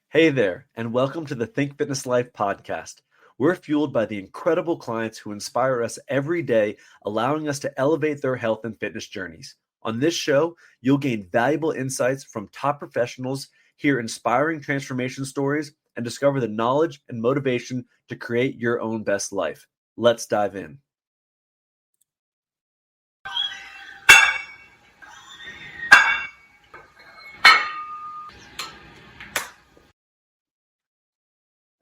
Hey there, and welcome to the Think Fitness Life podcast. We're fueled by the incredible clients who inspire us every day, allowing us to elevate their health and fitness journeys. On this show, you'll gain valuable insights from top professionals, hear inspiring transformation stories, and discover the knowledge and motivation to create your own best life. Let's dive in.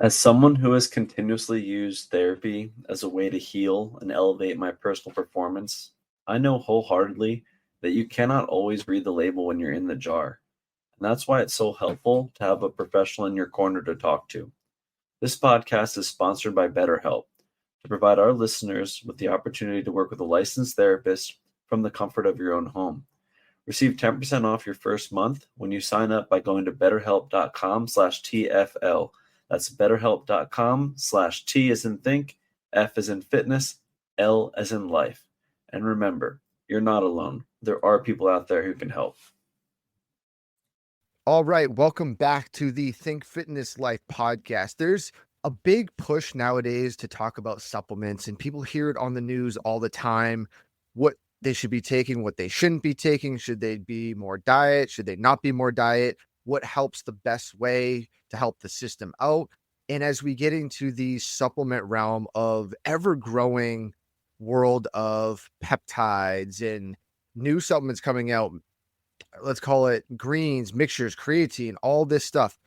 As someone who has continuously used therapy as a way to heal and elevate my personal performance, I know wholeheartedly that you cannot always read the label when you're in the jar. And that's why it's so helpful to have a professional in your corner to talk to. This podcast is sponsored by BetterHelp to provide our listeners with the opportunity to work with a licensed therapist from the comfort of your own home. Receive 10% off your first month when you sign up by going to betterhelp.com/TFL. That's betterhelp.com/T as in think, F as in fitness, L as in life. And remember, you're not alone. There are people out there who can help. All right, welcome back to the Think Fitness Life podcast. There's a big push nowadays to talk about supplements, and people hear it on the news all the time. What they should be taking, what they shouldn't be taking. Should they be more diet? Should they not be more diet? What helps the best way to help the system out? And as we get into the supplement realm of ever-growing world of peptides and new supplements coming out, let's call it greens, mixtures, creatine, all this stuff.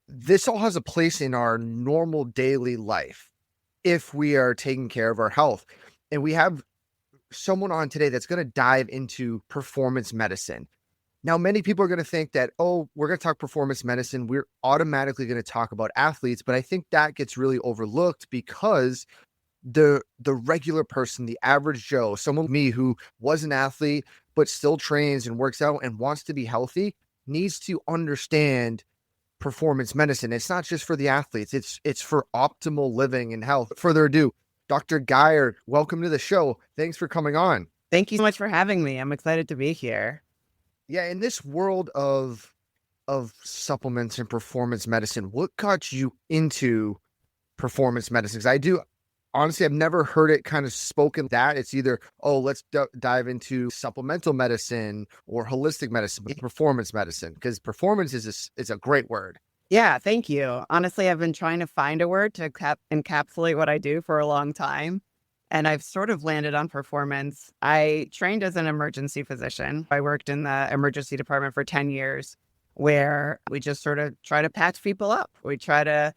This all has a place in our normal daily life if we are taking care of our health. And we have someone on today that's going to dive into performance medicine. Now, many people are going to think that, oh, we're going to talk performance medicine. We're automatically going to talk about athletes. But I think that gets really overlooked because the regular person, the average Joe, someone like me who was an athlete but still trains and works out and wants to be healthy, needs to understand performance medicine. It's not just for the athletes, it's for optimal living and health. Further ado, Dr. Gajer, welcome to the show. Thanks for coming on. Thank you so much for having me. I'm excited to be here. Yeah, in this world of supplements and performance medicine, what got you into performance medicine? Because honestly, I've never heard it kind of spoken that it's either, oh, let's dive into supplemental medicine or holistic medicine, but performance medicine, because performance is a great word. Yeah, thank you. Honestly, I've been trying to find a word to encapsulate what I do for a long time, and I've sort of landed on performance. I trained as an emergency physician. I worked in the emergency department for 10 years, where we just sort of try to patch people up. We try to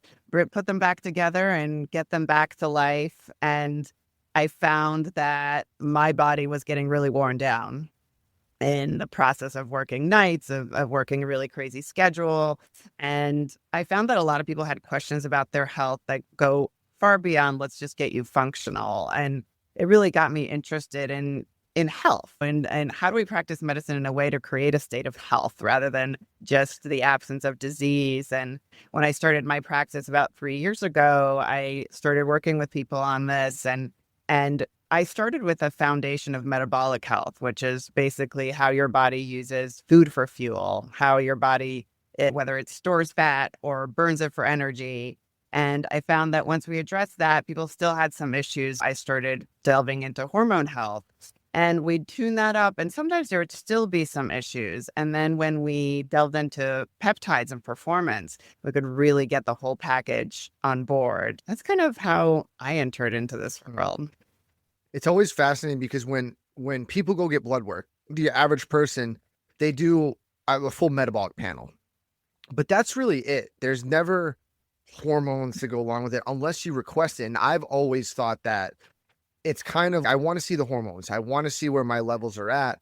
put them back together and get them back to life. And I found that my body was getting really worn down in the process of working nights, of working a really crazy schedule. And I found that a lot of people had questions about their health that go far beyond, let's just get you functional. And it really got me interested in health and how do we practice medicine in a way to create a state of health rather than just the absence of disease. And when I started my practice about 3 years ago, I started working with people on this, and I started with a foundation of metabolic health, which is basically how your body uses food for fuel, how your body, whether it stores fat or burns it for energy. And I found that once we addressed that, people still had some issues. I started delving into hormone health. And we'd tune that up, and sometimes there would still be some issues. And then when we delved into peptides and performance, we could really get the whole package on board. That's kind of how I entered into this world. It's always fascinating because when people go get blood work, the average person, they do a full metabolic panel. But that's really it. There's never hormones to go along with it unless you request it. And I've always thought that it's kind of, I want to see the hormones. I want to see where my levels are at.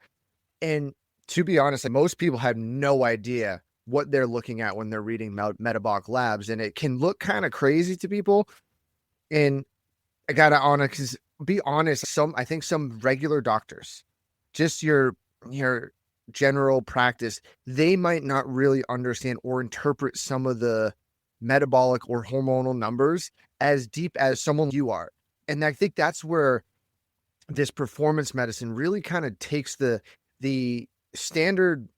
And to be honest, most people have no idea what they're looking at when they're reading metabolic labs. And it can look kind of crazy to people. And I got to be honest, I think some regular doctors, just your general practice, they might not really understand or interpret some of the metabolic or hormonal numbers as deep as someone you are. And I think that's where this performance medicine really kind of takes the standard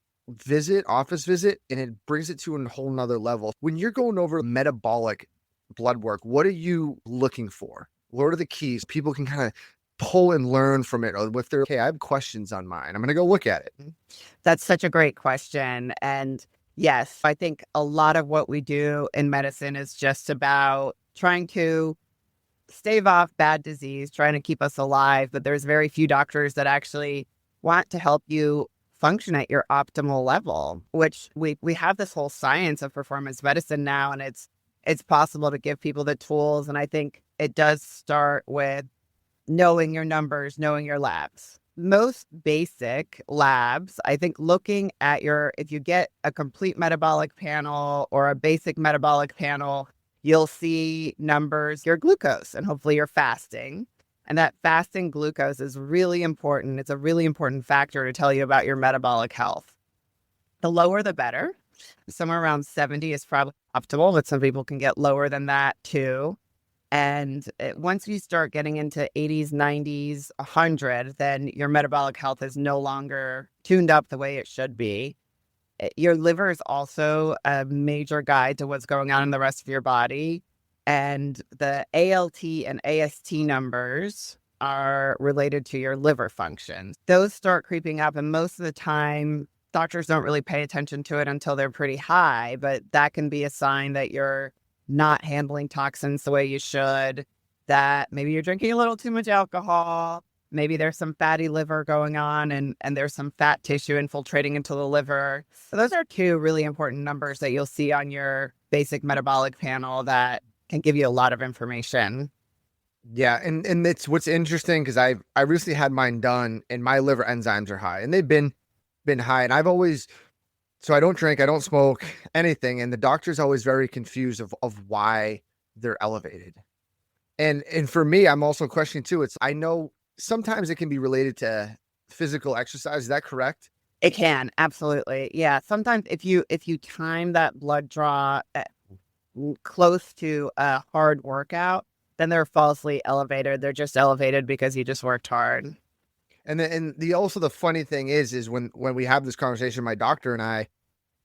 office visit, and it brings it to a whole nother level. When you're going over metabolic blood work, what are you looking for? What are the keys people can kind of pull and learn from it? Or if they're, okay, I have questions on mine, I'm going to go look at it. That's such a great question. And yes, I think a lot of what we do in medicine is just about trying to stave off bad disease, trying to keep us alive. But there's very few doctors that actually want to help you function at your optimal level, which we have this whole science of performance medicine now, and it's possible to give people the tools. And I think it does start with knowing your numbers, knowing your labs. Most basic labs, I think looking at if you get a complete metabolic panel or a basic metabolic panel, you'll see numbers, your glucose, and hopefully your fasting. And that fasting glucose is really important. It's a really important factor to tell you about your metabolic health. The lower, the better. Somewhere around 70 is probably optimal, but some people can get lower than that too. And once you start getting into 80s, 90s, 100, then your metabolic health is no longer tuned up the way it should be. Your liver is also a major guide to what's going on in the rest of your body. And the ALT and AST numbers are related to your liver function. Those start creeping up, and most of the time, doctors don't really pay attention to it until they're pretty high, but that can be a sign that you're not handling toxins the way you should, that maybe you're drinking a little too much alcohol, maybe there's some fatty liver going on, and there's some fat tissue infiltrating into the liver. So those are two really important numbers that you'll see on your basic metabolic panel that can give you a lot of information. Yeah, and it's what's interesting, because I recently had mine done, and my liver enzymes are high, and they've been high, and I've always, so I don't drink, I don't smoke, anything, and the doctor's always very confused of why they're elevated. And for me, I'm also questioning too. I know sometimes it can be related to physical exercise. Is that correct? It can, absolutely. Yeah. Sometimes if you time that blood draw close to a hard workout, then they're falsely elevated. They're just elevated because you just worked hard. And also the funny thing is when we have this conversation, my doctor and I,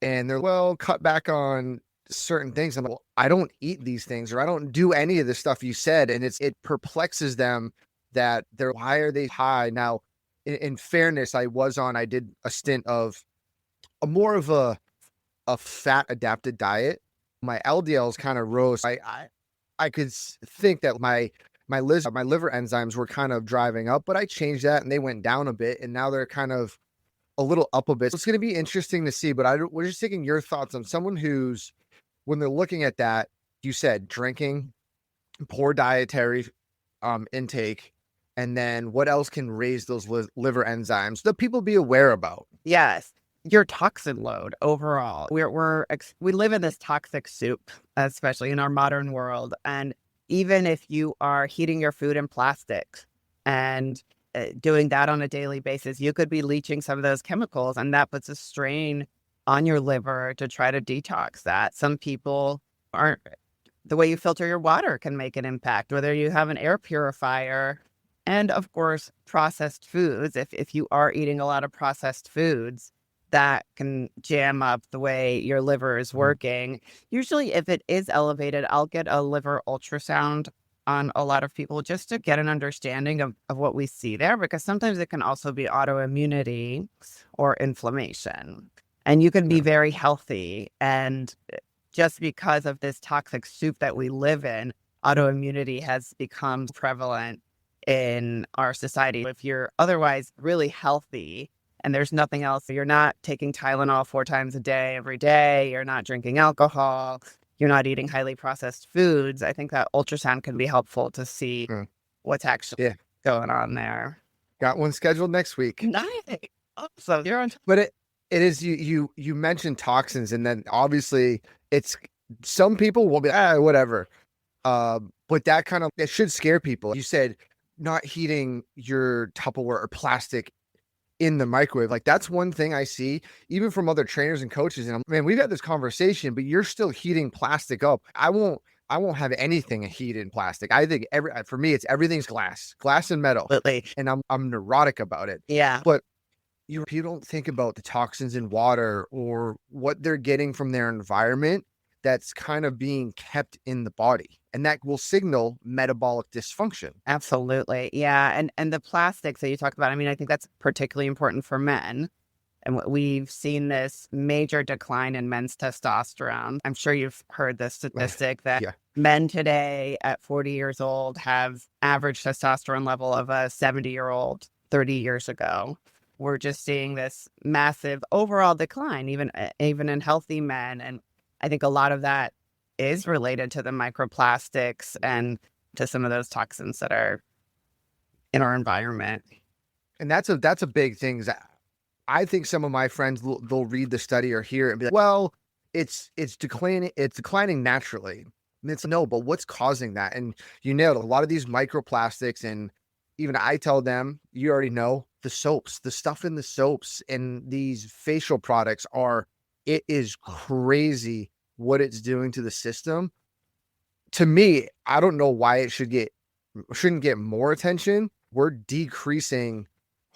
and they're, well, cut back on certain things. I'm like, well, I don't eat these things, or I don't do any of the stuff you said. And it perplexes them that why are they high? Now, in fairness, I did a stint of more of a fat adapted diet. My LDLs kind of rose. I could think that my liver enzymes were kind of driving up, but I changed that and they went down a bit, and now they're kind of a little up a bit. So it's going to be interesting to see, but we're just taking your thoughts on someone who's, when they're looking at that, you said drinking, poor dietary intake, and then what else can raise those liver enzymes that people be aware about? Yes. Your toxin load overall. We live in this toxic soup, especially in our modern world. And even if you are heating your food in plastic and doing that on a daily basis, you could be leaching some of those chemicals, and that puts a strain on your liver to try to detox that. Some people aren't. The way you filter your water can make an impact, whether you have an air purifier, and of course, processed foods. If you are eating a lot of processed foods, that can jam up the way your liver is working. Usually, if it is elevated, I'll get a liver ultrasound on a lot of people just to get an understanding of what we see there, because sometimes it can also be autoimmunity or inflammation. And you can be very healthy, and just because of this toxic soup that we live in, autoimmunity has become prevalent in our society. If you're otherwise really healthy and there's nothing else, you're not taking Tylenol 4 times a day, every day, you're not drinking alcohol, you're not eating highly processed foods, I think that ultrasound can be helpful to see what's actually going on there. Got one scheduled next week. Nice. So you're on. But it is, you mentioned toxins, and then obviously it's, some people will be whatever. But that kind of, it should scare people. You said not heating your Tupperware or plastic in the microwave. Like, that's one thing I see even from other trainers and coaches. And man, we've had this conversation, but you're still heating plastic up. I won't have anything heated in plastic. I think for me, it's everything's glass and metal. Absolutely. And I'm neurotic about it. Yeah. But you don't think about the toxins in water or what they're getting from their environment that's kind of being kept in the body. And that will signal metabolic dysfunction. Absolutely. Yeah. And the plastics that you talk about, I mean, I think that's particularly important for men. And we've seen this major decline in men's testosterone. I'm sure you've heard this statistic that Yeah. men today at 40 years old have average testosterone level of a 70-year-old 30 years ago. We're just seeing this massive overall decline, even in healthy men. And I think a lot of that is related to the microplastics and to some of those toxins that are in our environment. And that's a big thing. I think some of my friends they'll read the study or hear it and be like, well, it's declining naturally. And it's no, but what's causing that? And you nailed it. A lot of these microplastics, and even I tell them, you already know, the soaps, the stuff in the soaps and these facial products it is crazy what it's doing to the system. To me, I don't know why it shouldn't get more attention. We're decreasing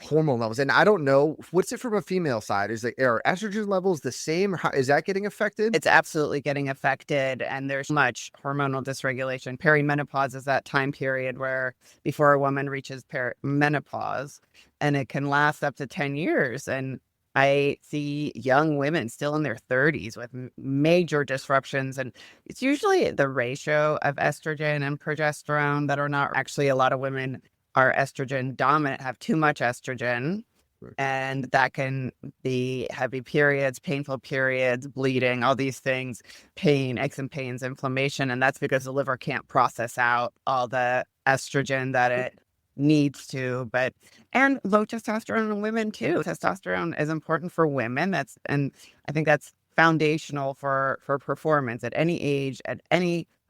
hormone levels. And I don't know, what's it from a female side? Are estrogen levels the same? Is that getting affected? It's absolutely getting affected, and there's much hormonal dysregulation. Perimenopause is that time period where before a woman reaches menopause, and it can last up to 10 years. And I see young women still in their 30s with major disruptions. And it's usually the ratio of estrogen and progesterone that are not actually, a lot of women are estrogen dominant, have too much estrogen, and that can be heavy periods, painful periods, bleeding, all these things, pain, aches and pains, inflammation. And that's because the liver can't process out all the estrogen that it needs to. And low testosterone in women too. Testosterone is important for women. And I think that's foundational for performance at any age,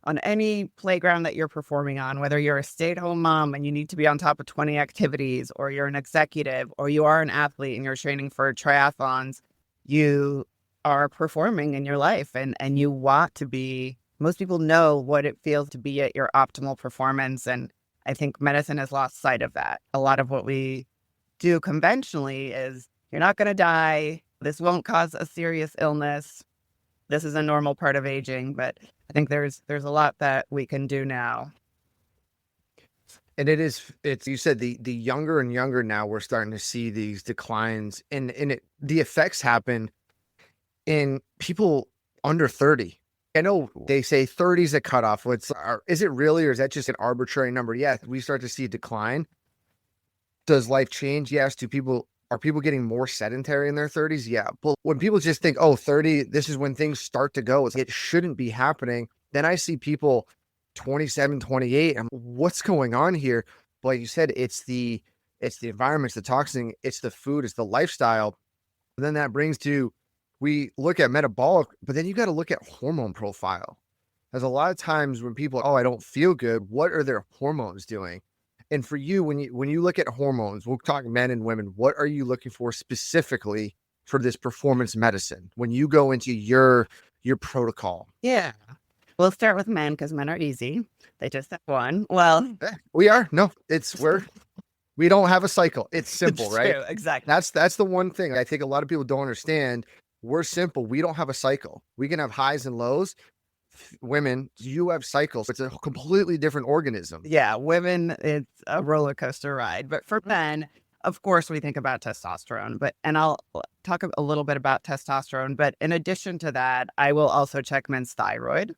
on any playground that you're performing on, whether you're a stay-at-home mom and you need to be on top of 20 activities, or you're an executive, or you are an athlete and you're training for triathlons, you are performing in your life, and you want to be. Most people know what it feels to be at your optimal performance. And I think medicine has lost sight of that. A lot of what we do conventionally is, you're not going to die. This won't cause a serious illness. This is a normal part of aging. But I think there's a lot that we can do now. And it's you said the younger and younger now we're starting to see these declines, and the effects happen in people under 30. I know they say 30 is a cutoff. Is it really, or is that just an arbitrary number? Yeah, we start to see a decline. Does life change? Yes. Are people getting more sedentary in their 30s? Yeah. But when people just think, oh, 30, this is when things start to go, it shouldn't be happening. Then I see people 27, 28. What's going on here? But like you said, it's the environment, it's the toxin, it's the food, it's the lifestyle. And then that brings to, we look at metabolic, but then you got to look at hormone profile. There's a lot of times when people, oh, I don't feel good. What are their hormones doing? And for you, when you look at hormones, we'll talk men and women, what are you looking for specifically for this performance medicine when you go into your protocol? Yeah. We'll start with men because men are easy. They just have one. Well, we are. No, we don't have a cycle. It's simple, it's right? true, exactly. That's the one thing I think a lot of people don't understand. We're simple. We don't have a cycle. We can have highs and lows. Women, you have cycles. It's a completely different organism. Yeah, women, it's a roller coaster ride. But for men, of course, we think about testosterone. And I'll talk a little bit about testosterone. But in addition to that, I will also check men's thyroid,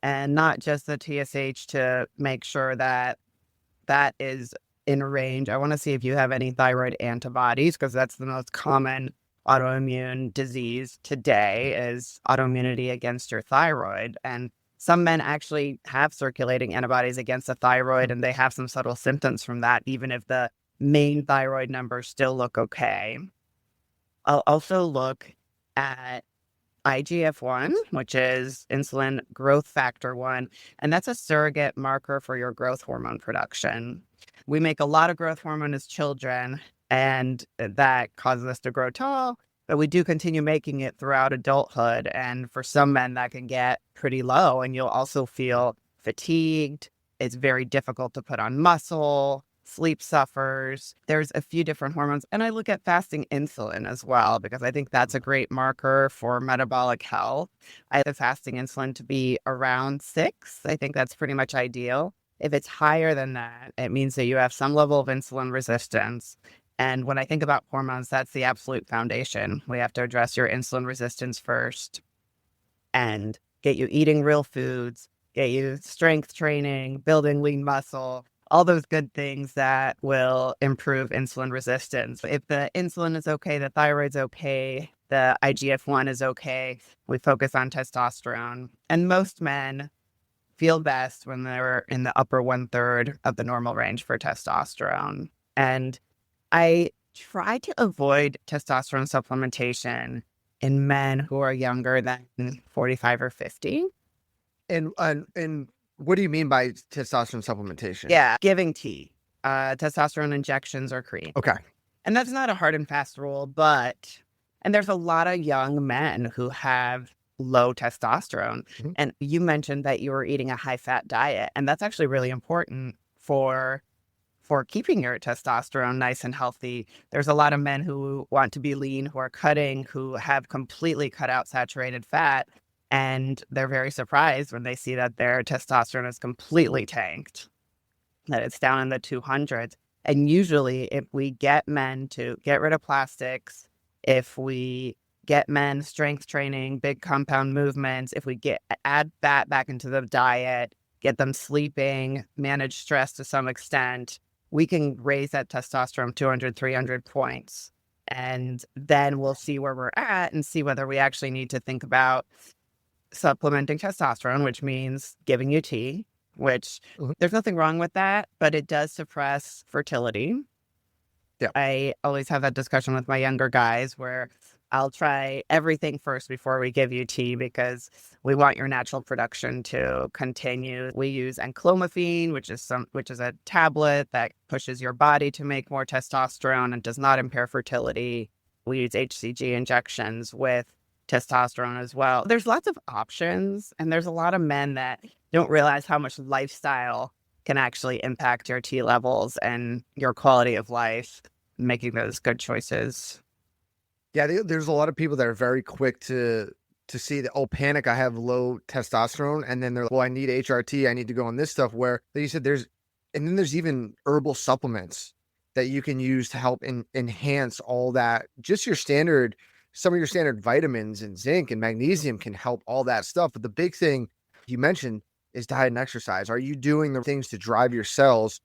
and not just the TSH, to make sure that that is in range. I want to see if you have any thyroid antibodies, because that's the most common autoimmune disease today, is autoimmunity against your thyroid. And some men actually have circulating antibodies against the thyroid, and they have some subtle symptoms from that, even if the main thyroid numbers still look okay. I'll also look at IGF-1, which is insulin growth factor 1, and that's a surrogate marker for your growth hormone production. We make a lot of growth hormone as children, and that causes us to grow tall, but we do continue making it throughout adulthood. And for some men, that can get pretty low, and you'll also feel fatigued. It's very difficult to put on muscle. sleep suffers. There's a few different hormones. And I look at fasting insulin as well, because I think that's a great marker for metabolic health. I have fasting insulin to be around 6. I think that's pretty much ideal. If it's higher than that, it means that you have some level of insulin resistance. And when I think about hormones, that's the absolute foundation. We have to address your insulin resistance first and get you eating real foods, get you strength training, building lean muscle, all those good things that will improve insulin resistance. If the insulin is okay, the thyroid's okay, the IGF-1 is okay, we focus on testosterone. And most men feel best when they're in the upper 1/3 of the normal range for testosterone. And I try to avoid testosterone supplementation in men who are younger than 45 or 50. And what do you mean by testosterone supplementation? Yeah, giving T, testosterone injections or cream. Okay. And that's not a hard and fast rule, and there's a lot of young men who have low testosterone. Mhm. And you mentioned that you were eating a high fat diet, and that's actually really important for keeping your testosterone nice and healthy. There's a lot of men who want to be lean, who are cutting, who have completely cut out saturated fat. And they're very surprised when they see that their testosterone is completely tanked, that it's down in the 200s. And usually, if we get men to get rid of plastics, if we get men strength training, big compound movements, if we add fat back into the diet, get them sleeping, manage stress to some extent, we can raise that testosterone 200, 300 points. And then we'll see where we're at and see whether we actually need to think about supplementing testosterone, which means giving you T, which there's nothing wrong with that, but it does suppress fertility. Yeah. I always have that discussion with my younger guys where I'll try everything first before we give you T, because we want your natural production to continue. We use enclomiphene, which is a tablet that pushes your body to make more testosterone and does not impair fertility. We use HCG injections with testosterone as well. There's lots of options, and there's a lot of men that don't realize how much lifestyle can actually impact your T levels and your quality of life, making those good choices. Yeah, there's a lot of people that are very quick to see that, oh, panic, I have low testosterone. And then they're like, well, I need HRT. I need to go on this stuff, where, like you said, and then there's even herbal supplements that you can use to help enhance all that. Just some of your standard vitamins and zinc and magnesium can help all that stuff. But the big thing you mentioned is diet and exercise. Are you doing the things to drive your cells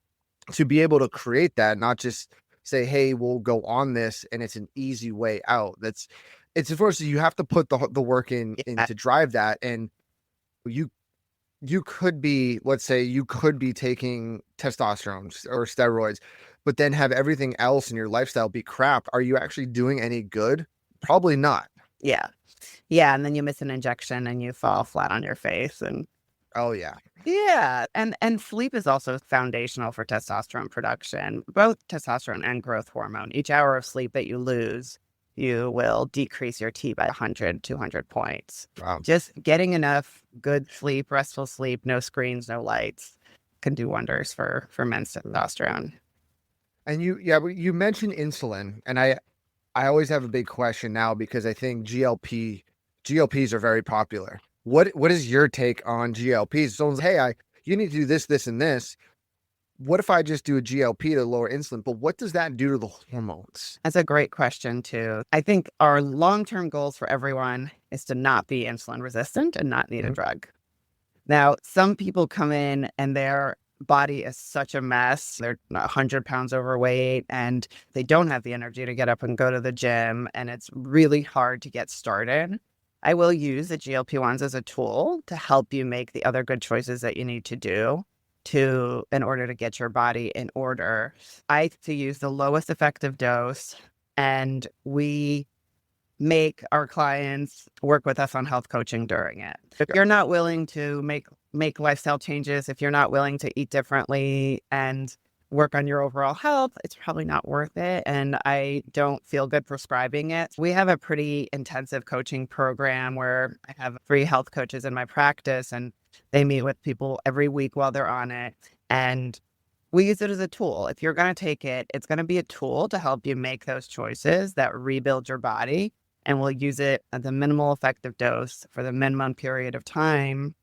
to be able to create that, not just say, hey, we'll go on this and it's an easy way out? It's of course you have to put the work in to drive that. And you could be, let's say you could be taking testosterone or steroids, but then have everything else in your lifestyle be crap. Are you actually doing any good? Probably not. Yeah. Yeah. And then you miss an injection and you fall flat on your face. And Oh yeah. yeah. And sleep is also foundational for testosterone production, both testosterone and growth hormone. Each hour of sleep that you lose, you will decrease your T by 100, 200 points. Wow. Just getting enough good sleep, restful sleep, no screens, no lights, can do wonders for men's testosterone. And you mentioned insulin, and I always have a big question now, because I think GLPs are very popular. What is your take on GLPs? Someone's, hey, you need to do this, this, and this. What if I just do a GLP to lower insulin? But what does that do to the hormones? That's a great question, too. I think our long-term goals for everyone is to not be insulin resistant and not need a drug. Now, some people come in and their body is such a mess. They're 100 pounds overweight and they don't have the energy to get up and go to the gym, and it's really hard to get started. I will use the GLP-1s as a tool to help you make the other good choices that you need to do in order to get your body in order. I like to use the lowest effective dose, and we make our clients work with us on health coaching during it. If you're not willing to make lifestyle changes, if you're not willing to eat differently and work on your overall health, it's probably not worth it. And I don't feel good prescribing it. We have a pretty intensive coaching program where I have 3 health coaches in my practice, and they meet with people every week while they're on it. And we use it as a tool. If you're going to take it, it's going to be a tool to help you make those choices that rebuild your body. And we'll use it at the minimal effective dose for the minimum period of time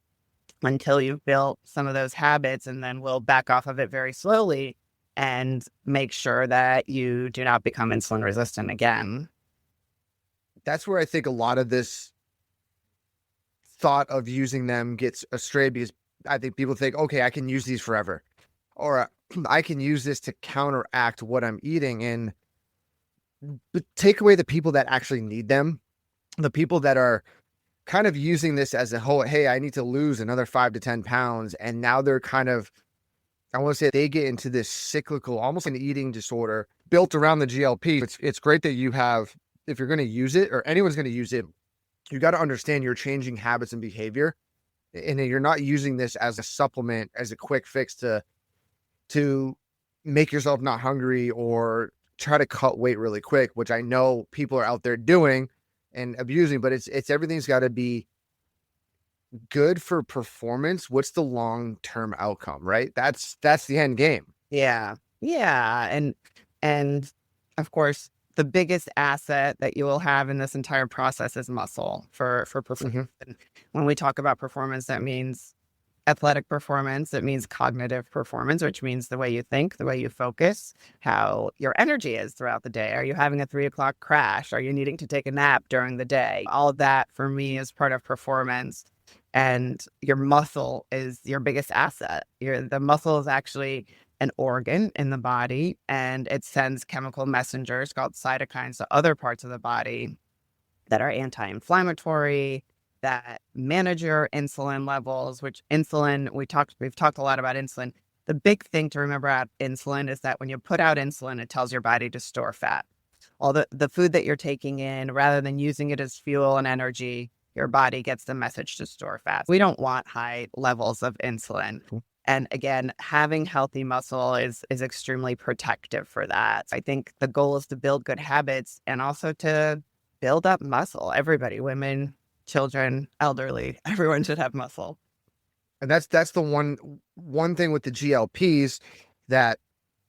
until you've built some of those habits. And then we'll back off of it very slowly and make sure that you do not become insulin resistant again. That's where I think a lot of this thought of using them gets astray, because I think people think, okay, I can use these forever, or I can use this to counteract what I'm eating. And but take away the people that actually need them, the people that are kind of using this as a whole, hey, I need to lose another 5 to 10 pounds. And now they're kind of, I want to say, they get into this cyclical, almost an eating disorder built around the GLP. It's great that you have, if you're going to use it, or anyone's going to use it, you got to understand you're changing habits and behavior, and you're not using this as a supplement, as a quick fix to make yourself not hungry or try to cut weight really quick, which I know people are out there doing and abusing. But it's everything's got to be good for performance. What's the long-term outcome, right? That's the end game. Yeah. Yeah. And of course, the biggest asset that you will have in this entire process is muscle for performance. And when we talk about performance, that means athletic performance. It means cognitive performance, which means the way you think, the way you focus, how your energy is throughout the day. Are you having a 3:00 crash? Are you needing to take a nap during the day? All of that for me is part of performance. And your muscle is your biggest asset. The muscle is actually an organ in the body, and it sends chemical messengers called cytokines to other parts of the body that are anti-inflammatory, that manage your insulin levels, which insulin, we've talked a lot about insulin. The big thing to remember about insulin is that when you put out insulin, it tells your body to store fat. All the food that you're taking in, rather than using it as fuel and energy, your body gets the message to store fat. We don't want high levels of insulin. And again, having healthy muscle is extremely protective for that. I think the goal is to build good habits and also to build up muscle. Everybody, women, children, elderly, everyone should have muscle. And that's the one thing with the GLPs that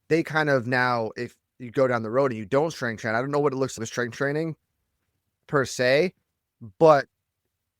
they kind of, now, if you go down the road and you don't strength train, I don't know what it looks like with strength training per se, but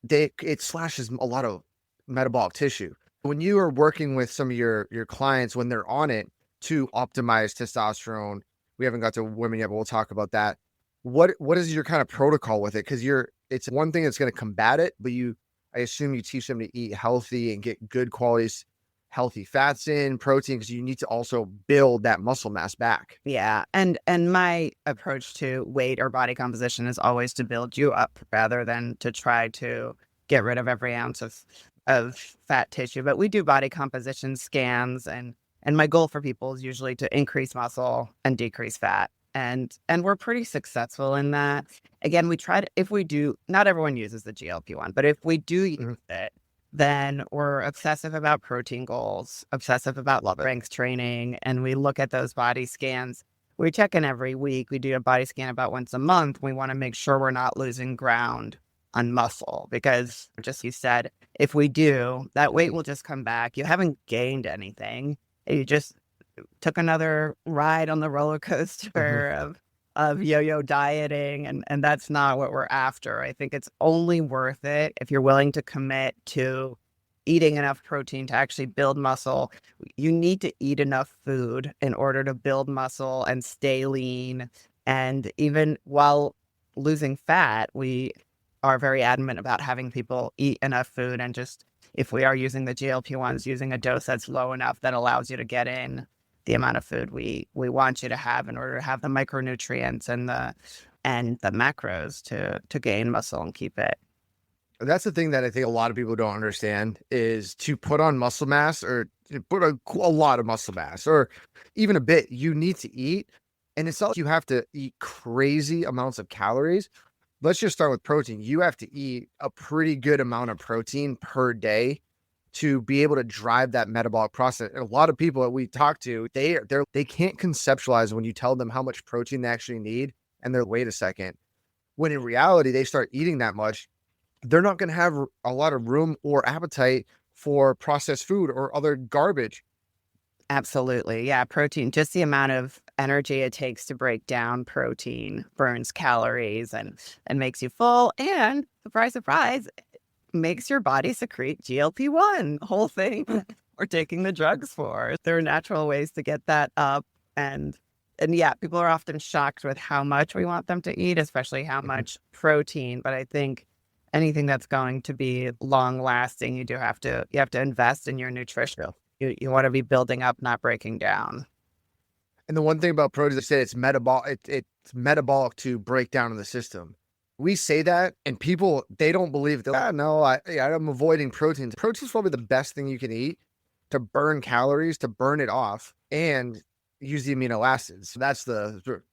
it slashes a lot of metabolic tissue. When you are working with some of your clients, when they're on it to optimize testosterone, we haven't got to women yet, but we'll talk about that. What is your kind of protocol with it? Because it's one thing that's going to combat it, but I assume you teach them to eat healthy and get good qualities, healthy fats in, protein, because you need to also build that muscle mass back. Yeah. And my approach to weight or body composition is always to build you up rather than to try to get rid of every ounce of fat tissue. But we do body composition scans, and my goal for people is usually to increase muscle and decrease fat. And we're pretty successful in that. Again, we try to, if we do, not everyone uses the GLP-1, but if we do use it, then we're obsessive about protein goals, obsessive about strength training, and we look at those body scans. We check in every week. We do a body scan about once a month. We want to make sure we're not losing ground on muscle, because just you said, if we do, that weight will just come back. You haven't gained anything. You just took another ride on the roller coaster of yo-yo dieting, and that's not what we're after. I think it's only worth it if you're willing to commit to eating enough protein to actually build muscle. You need to eat enough food in order to build muscle and stay lean. And even while losing fat, we are very adamant about having people eat enough food, and just, if we are using the GLP-1s, using a dose that's low enough that allows you to get in the amount of food we want you to have in order to have the micronutrients and the macros to gain muscle and keep it. That's the thing that I think a lot of people don't understand, is to put on muscle mass, or to put a lot of muscle mass, or even a bit, you need to eat. And it's not like you have to eat crazy amounts of calories. Let's just start with protein. You have to eat a pretty good amount of protein per day to be able to drive that metabolic process. And a lot of people that we talk to, they can't conceptualize when you tell them how much protein they actually need, and they're, wait a second. When in reality, they start eating that much, they're not going to have a lot of room or appetite for processed food or other garbage. Absolutely. Yeah. Protein, just the amount of energy it takes to break down protein burns calories and makes you full. And surprise, surprise, makes your body secrete GLP-1, whole thing we're taking the drugs for. There are natural ways to get that up. And yeah, people are often shocked with how much we want them to eat, especially how much protein. But I think anything that's going to be long lasting, you have to invest in your nutrition. You want to be building up, not breaking down. And the one thing about protein, they say it's metabolic. It's metabolic to break down in the system. We say that, and people, they don't believe that. No, I'm avoiding proteins. Protein's probably the best thing you can eat to burn calories, to burn it off, and use the amino acids. So that's the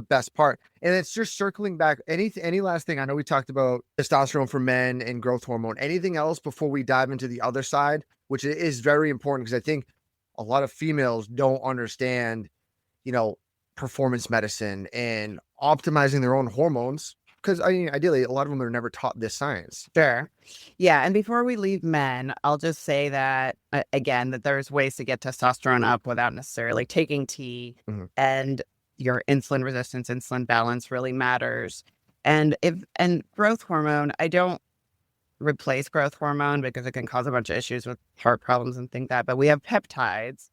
best part. And it's just circling back. Any last thing? I know we talked about testosterone for men and growth hormone. Anything else before we dive into the other side, which is very important, because I think a lot of females don't understand, performance medicine and optimizing their own hormones. Because ideally, a lot of them are never taught this science. Sure. Yeah. And before we leave men, I'll just say that, again, that there's ways to get testosterone up without necessarily taking tea. And your insulin resistance, insulin balance really matters. And growth hormone, I don't replace growth hormone because it can cause a bunch of issues with heart problems and things like that. But we have peptides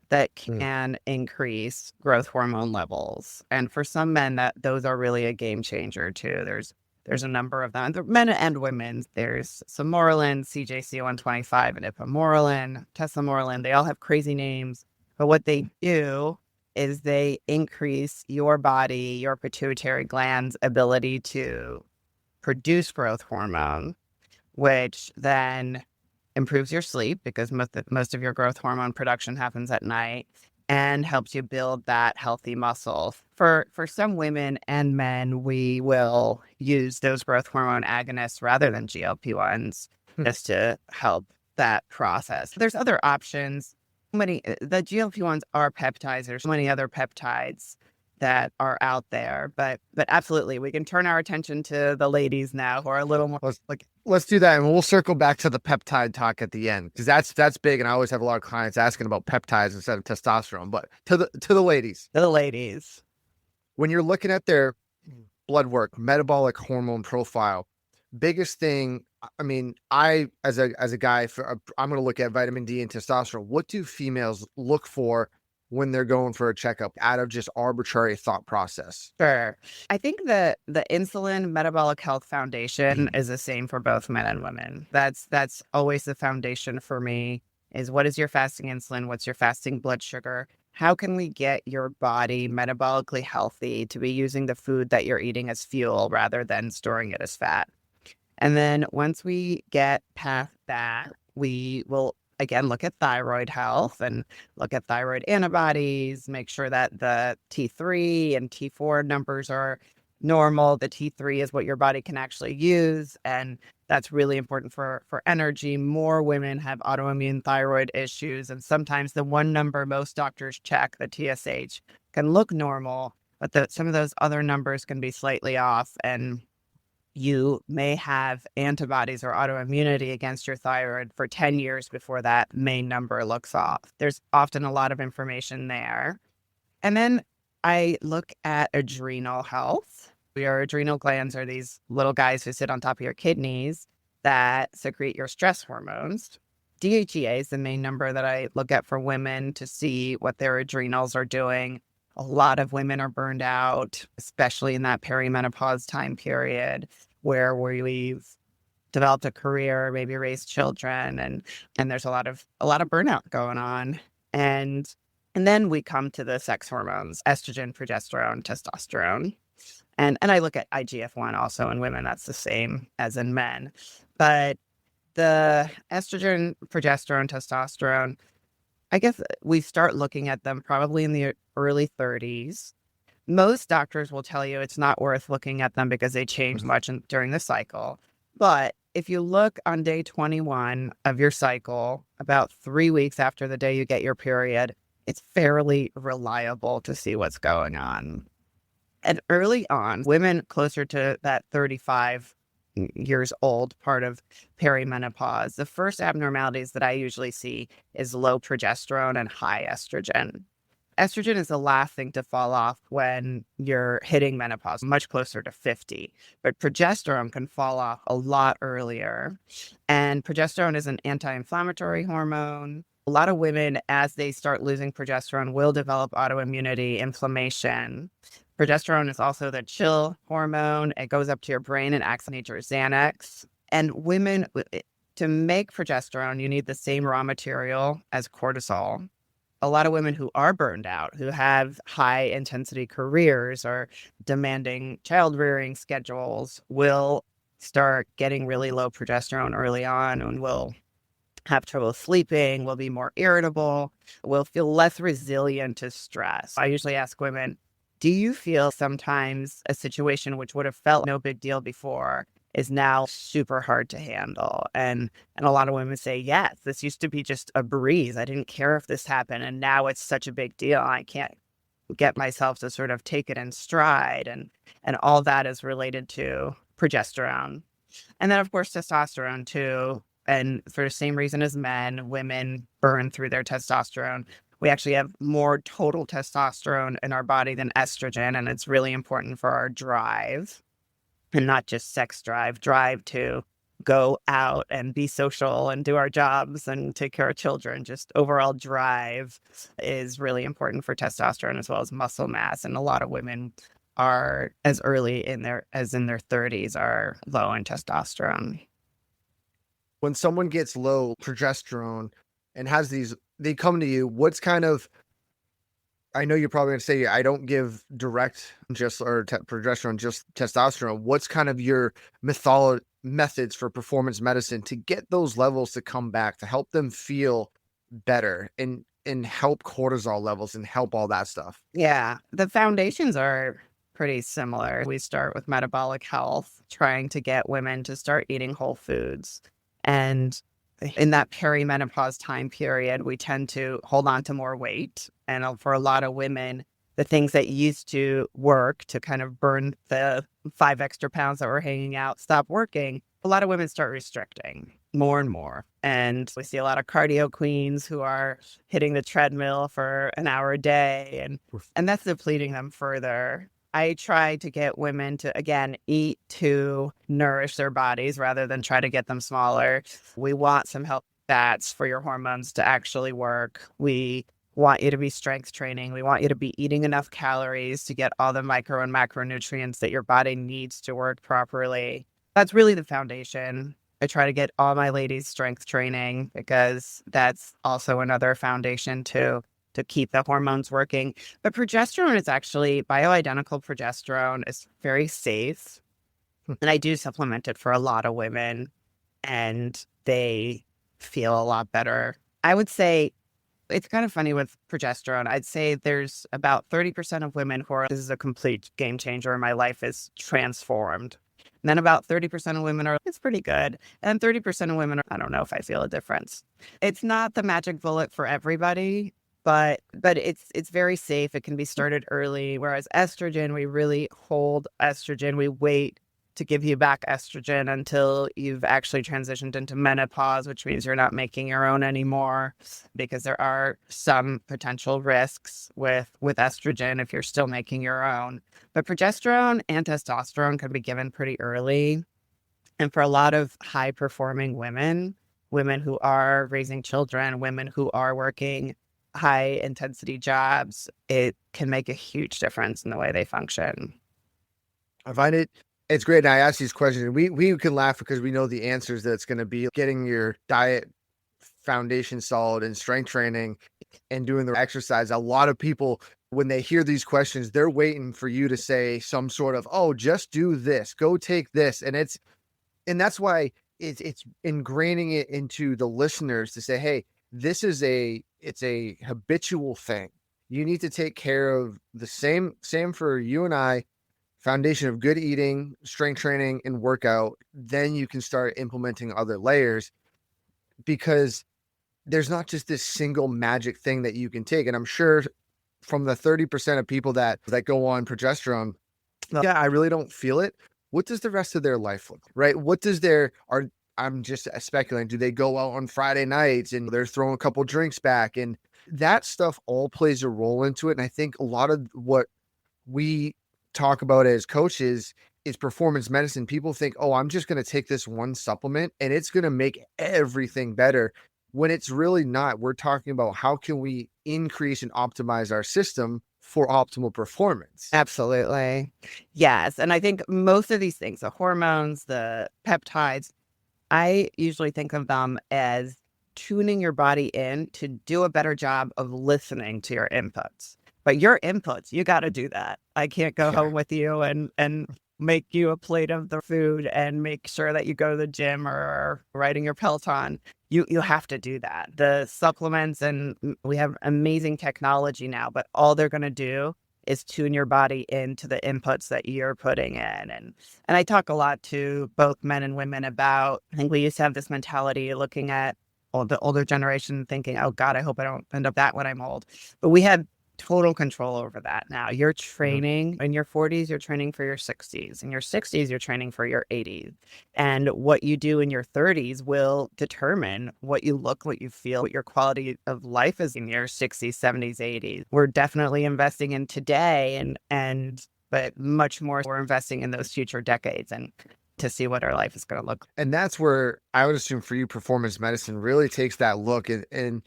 that can increase growth hormone levels. And for some men, those are really a game changer too. There's a number of them, men and women. There's Somorelin, CJC125, and Ipamorelin, Tesamorelin. They all have crazy names. But what they do is they increase your body, your pituitary gland's ability to produce growth hormone, which then improves your sleep, because most of your growth hormone production happens at night, and helps you build that healthy muscle. For some women and men, we will use those growth hormone agonists rather than GLP-1s just to help that process. There's other options. The GLP-1s are peptides. There's so many other peptides that are out there, but absolutely, we can turn our attention to the ladies now who are a little more Let's do that, and we'll circle back to the peptide talk at the end, because that's big, and I always have a lot of clients asking about peptides instead of testosterone. But to the ladies, when you're looking at their blood work, metabolic hormone profile, biggest thing. I mean, as a guy, I'm going to look at vitamin D and testosterone. What do females look for when they're going for a checkup out of just arbitrary thought process? Sure. I think the Insulin Metabolic Health Foundation is the same for both men and women. That's always the foundation for me, is what is your fasting insulin? What's your fasting blood sugar? How can we get your body metabolically healthy to be using the food that you're eating as fuel rather than storing it as fat? And then once we get past that, we will again look at thyroid health and look at thyroid antibodies, make sure that the T3 and T4 numbers are normal. The T3 is what your body can actually use, and that's really important for energy. More women have autoimmune thyroid issues, and sometimes the one number most doctors check, the TSH, can look normal, but some of those other numbers can be slightly off, and you may have antibodies or autoimmunity against your thyroid for 10 years before that main number looks off. There's often a lot of information there. And then I look at adrenal health. Your adrenal glands are these little guys who sit on top of your kidneys that secrete your stress hormones. DHEA is the main number that I look at for women to see what their adrenals are doing. A lot of women are burned out, especially in that perimenopause time period where we've developed a career, maybe raised children, and there's a lot of burnout going on. And then we come to the sex hormones, estrogen, progesterone, testosterone. And I look at IGF-1 also in women. That's the same as in men. But the estrogen, progesterone, testosterone, I guess we start looking at them probably in the early 30s. Most doctors will tell you it's not worth looking at them because they change much during the cycle. But if you look on day 21 of your cycle, about 3 weeks after the day you get your period, it's fairly reliable to see what's going on. And early on, women closer to that 35 years old, part of perimenopause. The first abnormalities that I usually see is low progesterone and high estrogen. Estrogen is the last thing to fall off when you're hitting menopause, much closer to 50. But progesterone can fall off a lot earlier. And progesterone is an anti-inflammatory hormone. A lot of women, as they start losing progesterone, will develop autoimmunity, inflammation. Progesterone is also the chill hormone. It goes up to your brain and acts like nature's Xanax. And women, to make progesterone, you need the same raw material as cortisol. A lot of women who are burned out, who have high intensity careers or demanding child rearing schedules, will start getting really low progesterone early on and will have trouble sleeping, will be more irritable, will feel less resilient to stress. I usually ask women, do you feel sometimes a situation which would have felt no big deal before is now super hard to handle? And a lot of women say, yes, this used to be just a breeze. I didn't care if this happened. And now it's such a big deal. I can't get myself to sort of take it in stride. And all that is related to progesterone. And then, of course, testosterone, too. And for the same reason as men, women burn through their testosterone. We actually have more total testosterone in our body than estrogen. And it's really important for our drive. And not just sex drive to go out and be social and do our jobs and take care of children. Just overall drive is really important for testosterone as well as muscle mass. And a lot of women are as early in their 30s are low in testosterone. When someone gets low progesterone and has these, they come to you, what's kind of, I know you're probably going to say, I don't give direct progesterone, just testosterone. What's kind of your methods for performance medicine to get those levels to come back, to help them feel better and help cortisol levels and help all that stuff? Yeah, the foundations are pretty similar. We start with metabolic health, trying to get women to start eating whole foods. And in that perimenopause time period, we tend to hold on to more weight. And for a lot of women, the things that used to work to kind of burn the 5 extra pounds that were hanging out stop working. A lot of women start restricting more and more. And we see a lot of cardio queens who are hitting the treadmill for an hour a day, and that's depleting them further. I try to get women to, again, eat to nourish their bodies rather than try to get them smaller. We want some healthy fats for your hormones to actually work. We want you to be strength training. We want you to be eating enough calories to get all the micro and macronutrients that your body needs to work properly. That's really the foundation. I try to get all my ladies strength training because that's also another foundation to keep the hormones working. But progesterone is actually bioidentical progesterone. Is very safe. And I do supplement it for a lot of women and they feel a lot better. I would say it's kind of funny with progesterone. I'd say there's about 30% of women who are, this is a complete game changer. My life is transformed. And then about 30% of women are, it's pretty good. And 30% of women are, I don't know if I feel a difference. It's not the magic bullet for everybody, but it's very safe. It can be started early. Whereas estrogen, we really hold estrogen. We wait to give you back estrogen until you've actually transitioned into menopause, which means you're not making your own anymore, because there are some potential risks with estrogen if you're still making your own. But progesterone and testosterone can be given pretty early. And for a lot of high performing women who are raising children, women who are working high intensity jobs, it can make a huge difference in the way they function. I find it's great. And I ask these questions and we can laugh because we know the answers that it's going to be getting your diet foundation solid and strength training and doing the exercise. A lot of people, when they hear these questions, they're waiting for you to say some sort of, oh, just do this, go take this. And that's why it's ingraining it into the listeners to say, hey, this is it's a habitual thing. You need to take care of the same for you and I, foundation of good eating, strength training, and workout. Then you can start implementing other layers, because there's not just this single magic thing that you can take. And I'm sure from the 30% of people that go on progesterone, yeah, I really don't feel it. what does the rest of their life look like, right? I'm just speculating, do they go out on Friday nights and they're throwing a couple drinks back? And that stuff all plays a role into it. And I think a lot of what we talk about as coaches is performance medicine. People think, oh, I'm just going to take this one supplement and it's going to make everything better, when it's really not. We're talking about how can we increase and optimize our system for optimal performance. Absolutely. Yes. And I think most of these things, the hormones, the peptides, I usually think of them as tuning your body in to do a better job of listening to your inputs. But your inputs, you got to do that. I can't go home with you and make you a plate of the food and make sure that you go to the gym or riding your Peloton. You have to do that. The supplements, and we have amazing technology now, but all they're going to do is tune your body into the inputs that you're putting in. And I talk a lot to both men and women about, I think we used to have this mentality looking at the older generation thinking, oh God, I hope I don't end up that when I'm old. But we had total control over that now. You're training in your 40s, you're training for your 60s. In your 60s, you're training for your 80s. And what you do in your 30s will determine what you look, what you feel, what your quality of life is in your 60s, 70s, 80s. We're definitely investing in today but much more we're investing in those future decades and to see what our life is going to look like. And that's where I would assume for you, performance medicine really takes that look and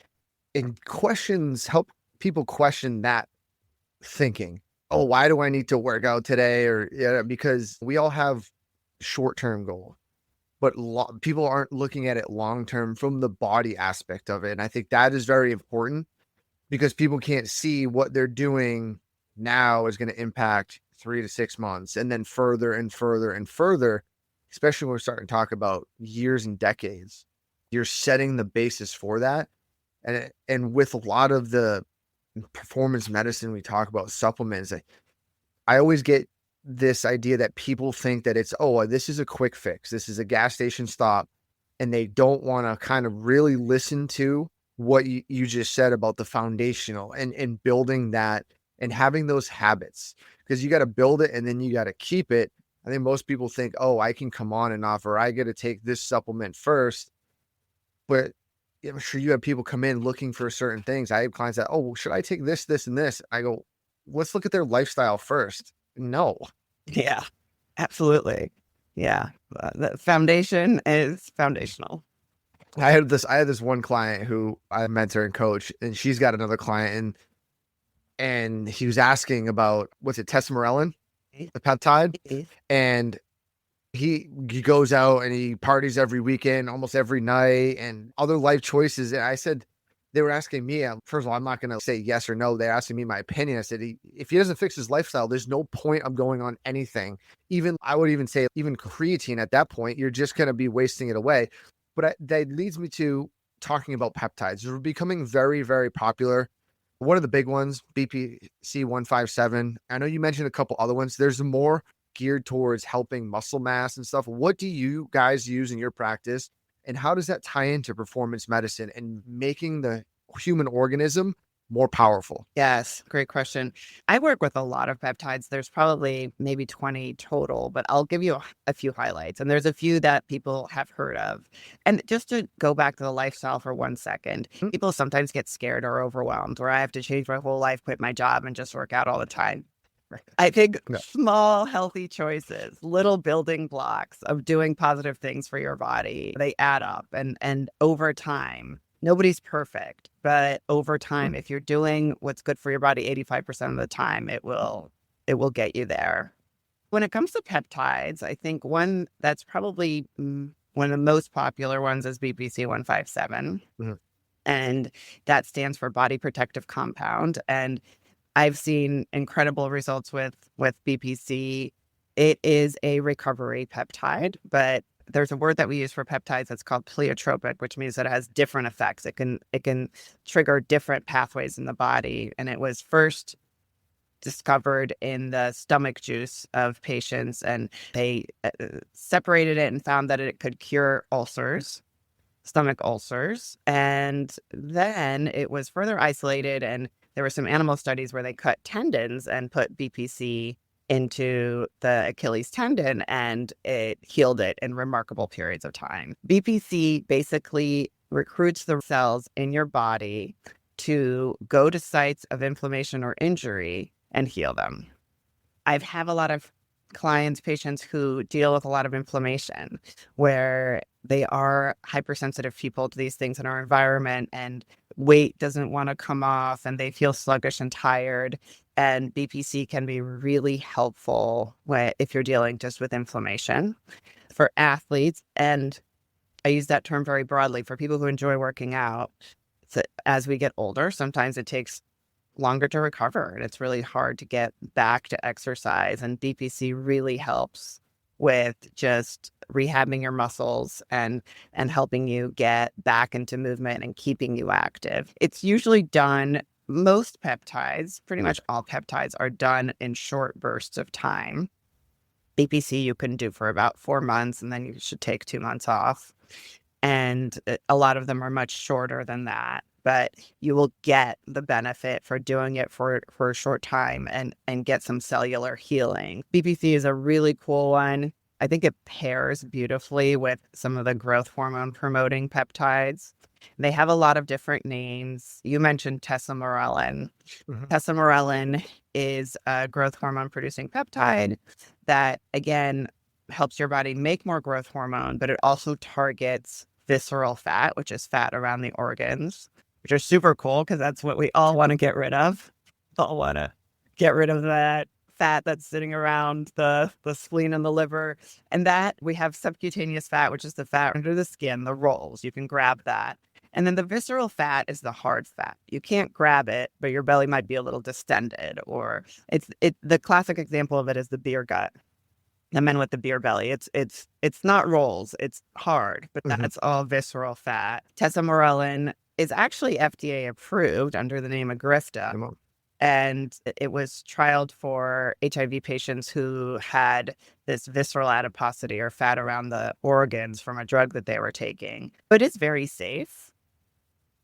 questions, help people question that thinking. Oh, why do I need to work out today? Or because we all have short-term goals, but people aren't looking at it long-term from the body aspect of it. And I think that is very important, because people can't see what they're doing now is going to impact 3 to 6 months, and then further and further and further, especially when we're starting to talk about years and decades. You're setting the basis for that. And with a lot of the performance medicine, we talk about supplements. I always get this idea that people think that it's, oh, this is a quick fix. This is a gas station stop. And they don't want to kind of really listen to what you just said about the foundational and building that and having those habits, because you got to build it and then you got to keep it. I think most people think, oh, I can come on and off, or I got to take this supplement first. But I'm sure you have people come in looking for certain things. I have clients that, oh, well, should I take this, this, and this? I go, let's look at their lifestyle first. No. Yeah, absolutely. Yeah. The foundation is foundational. I had this one client who I mentor and coach, and she's got another client, and he was asking about, what's it, testosterone, the peptide, and he goes out and he parties every weekend, almost every night, and other life choices. And I said, they were asking me, first of all, I'm not going to say yes or no. They're asking me my opinion. I said, if he doesn't fix his lifestyle, there's no point of going on anything. I would even say even creatine at that point, you're just going to be wasting it away. But that leads me to talking about peptides. They're becoming very, very popular. One of the big ones, BPC 157. I know you mentioned a couple other ones. There's more geared towards helping muscle mass and stuff. What do you guys use in your practice, and how does that tie into performance medicine and making the human organism more powerful? Yes, great question. I work with a lot of peptides. There's probably maybe 20 total, but I'll give you a few highlights. And there's a few that people have heard of. And just to go back to the lifestyle for 1 second, people sometimes get scared or overwhelmed, where I have to change my whole life, quit my job, and just work out all the time. I think small, healthy choices, little building blocks of doing positive things for your body, they add up. And over time, nobody's perfect, but over time, if you're doing what's good for your body 85% of the time, it will get you there. When it comes to peptides, I think one that's probably one of the most popular ones is BPC 157. And that stands for body protective compound. And I've seen incredible results with BPC. It is a recovery peptide, but there's a word that we use for peptides that's called pleiotropic, which means that it has different effects. It can trigger different pathways in the body. And it was first discovered in the stomach juice of patients, and they separated it and found that it could cure stomach ulcers. And then it was further isolated, and there were some animal studies where they cut tendons and put BPC into the Achilles tendon, and it healed it in remarkable periods of time. BPC basically recruits the cells in your body to go to sites of inflammation or injury and heal them. I've had a lot of clients, patients who deal with a lot of inflammation, where they are hypersensitive people to these things in our environment, and weight doesn't want to come off, and they feel sluggish and tired. And BPC can be really helpful if you're dealing just with inflammation for athletes. And I use that term very broadly for people who enjoy working out. So as we get older, sometimes it takes longer to recover, and it's really hard to get back to exercise. And BPC really helps with just rehabbing your muscles and helping you get back into movement and keeping you active. It's usually done, most peptides, pretty much all peptides, are done in short bursts of time. BPC you can do for about 4 months, and then you should take 2 months off. And a lot of them are much shorter than that, but you will get the benefit for doing it for a short time and get some cellular healing. BPC is a really cool one. I think it pairs beautifully with some of the growth hormone promoting peptides. They have a lot of different names. You mentioned tesamorelin. Tesamorelin is a growth hormone producing peptide that, again, helps your body make more growth hormone, but it also targets visceral fat, which is fat around the organs, which are super cool because that's what we all want to get rid of. All want to get rid of that fat that's sitting around the spleen and the liver. And that we have subcutaneous fat, which is the fat under the skin, the rolls. You can grab that. And then the visceral fat is the hard fat. You can't grab it, but your belly might be a little distended, or the classic example of it is the beer gut. The men with the beer belly. It's not rolls, it's hard, but that's all visceral fat. Tesamorelin is actually FDA approved under the name of Grifta. And it was trialed for HIV patients who had this visceral adiposity or fat around the organs from a drug that they were taking. But it's very safe.